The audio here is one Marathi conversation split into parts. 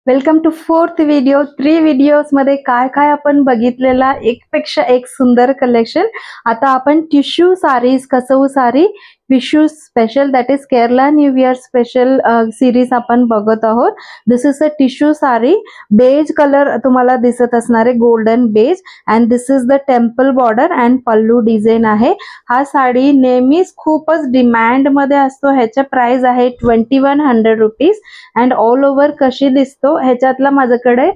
Welcome to fourth video. 3 videos मध्ये काय काय आपण बघितलेला एकपेक्षा एक सुंदर कलेक्शन. आता आपण tissue saris, kasavu sari Vishu special that is Kerala new year special series आपण बघत आहोत. This is a tissue sari. Beige colour तुम्हाला दिसत असणार आहे, golden beige, and this is the temple border and pallu design आहे. हा साडी नेहमीच खूपच डिमांड मध्ये असतो. ह्याचा प्राइस आहे 2100 रुपीज. अँड ऑल ओव्हर कशी दिसतो ह्याच्यातला माझ्याकडे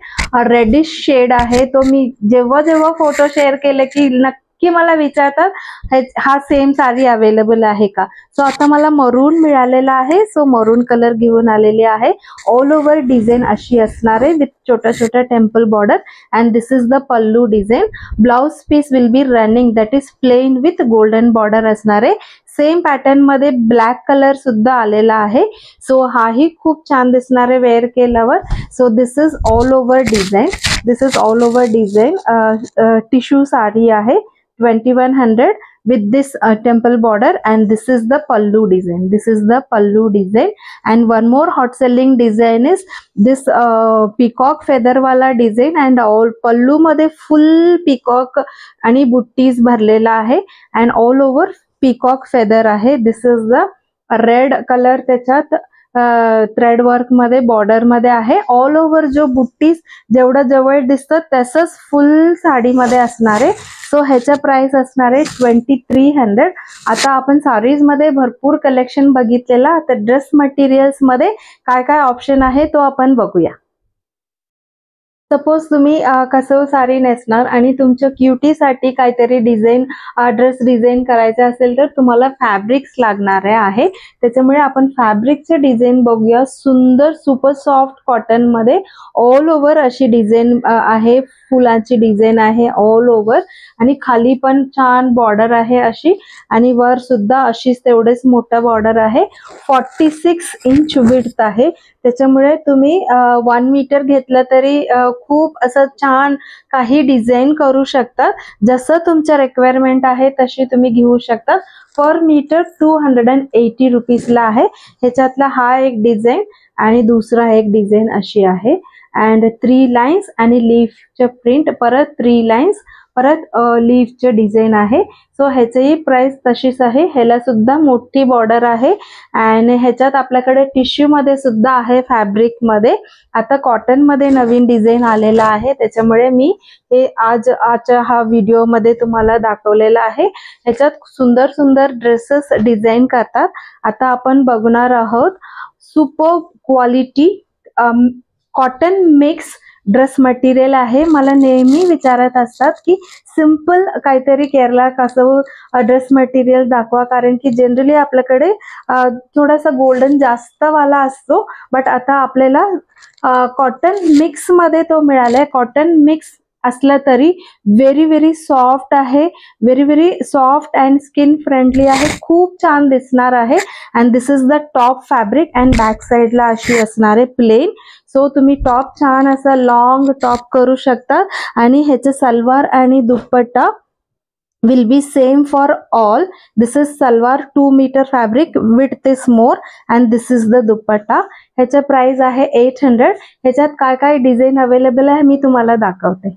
रेडिश शेड आहे. तो मी जेव्हा जेव्हा फोटो शेअर केले की नक्की मला विचारतात हा सेम साडी अवेलेबल आहे का. सो आता मला मरून मिळालेला आहे, सो मरून कलर घेऊन आलेले आहे. ऑल ओव्हर डिझाईन अशी असणार आहे विथ छोटा छोटा temple border. And this is the pallu design. Blouse piece will be running that is plain with golden border असणार आहे. सेम पॅटर्न मध्ये ब्लॅक कलर सुद्धा आलेला आहे. सो हाही खूप छान दिसणार आहे वेअर केल्यावर. So this is all over design. This is all over design. Tissue sari आहे 2100 with this temple border, and this is the pallu design. This is the pallu design. And one more hot selling design is this peacock feather wala design, and all pallu मध्ये full peacock आणि बुट्टीज भरलेला आहे. and all over peacock feather आहे. this is the red color त्याच्यात थ्रेड वर्क मध्ये बॉर्डर मध्ये आहे. ऑल ओव्हर जो बुट्टीज जेवढं जवळ दिसतं तसंच फुल साडीमध्ये असणार आहे. सो ह्याचा प्राइस असणार आहे 2300. आता आपण साडीज मध्ये भरपूर कलेक्शन बघितलेला. आता ड्रेस मटेरियल्स मध्ये काय काय ऑप्शन आहे तो आपण बघूया. सपोज तुम्ही कसं साडी नेसणार आणि तुमच्या क्युटीसाठी काहीतरी डिझाईन ड्रेस डिझाईन करायचा असेल तर तुम्हाला फॅब्रिक्स लागणार आहे. त्याच्यामुळे आपण फॅब्रिकचे डिझाईन बघूया. सुंदर सुपर सॉफ्ट कॉटन मध्ये ऑल ओव्हर अशी डिझाईन आहे. फुलाची डिझाईन आहे ऑल ओव्हर, आणि खाली पण छान बॉर्डर आहे अशी, आणि वर सुद्धा अशीच तेवढेच मोठा बॉर्डर आहे. 46 इंच विड्थ आहे. त्याच्यामुळे तुम्ही 1 मीटर घेतलं तरी खूप असं छान काही डिझाईन करू शकता. जसं तुमच्या रिक्वायरमेंट आहे तशी तुम्ही घेऊ शकता. पर मीटर 280 रुपीजला आहे. ह्याच्यातला हा एक डिझाईन आणि दुसरा एक डिझाईन अशी आहे. अँड 3 लाईन्स आणि लीफचे प्रिंट, परत 3 लाईन्स, परत लीफचे डिझाईन आहे. सो ह्याचीही प्राइस तशीच आहे. ह्याला सुद्धा मोठी बॉर्डर आहे. आणि ह्याच्यात आपल्याकडे टिश्यू मध्ये सुद्धा आहे, फॅब्रिक मध्ये. आता कॉटन मध्ये नवीन डिझाईन आलेला आहे, त्याच्यामुळे मी हे आजच्या हा व्हिडिओ मध्ये तुम्हाला दाखवलेला आहे. ह्याच्यात सुंदर सुंदर ड्रेसेस डिझाईन करतात. आता आपण बघणार आहोत super quality cotton mix dress material आहे. मला नेहमी विचारत असतात की सिंपल काहीतरी केरला कसं ड्रेस मटेरियल दाखवा, कारण की जनरली आपल्याकडे थोडासा गोल्डन जास्त वाला असतो. बट आता आपल्याला कॉटन मिक्स मध्ये तो मिळालाय. कॉटन मिक्स असला तरी व्हेरी व्हेरी सॉफ्ट आहे. Very very soft and skin friendly आहे. खूप छान दिसणार आहे. And this is the top fabric. And back साइडला अशी असणार आहे प्लेन. सो तुम्ही टॉप छान असा लॉंग टॉप करू शकता. आणि ह्याचे सलवार आणि दुपट्टा will be same for all. This is salwar 2 meter fabric, width is more, and this is the dupatta. ह्याचा प्राइस आहे 800. ह्याच्यात काय काय डिझाईन अवेलेबल आहे मी तुम्हाला दाखवते.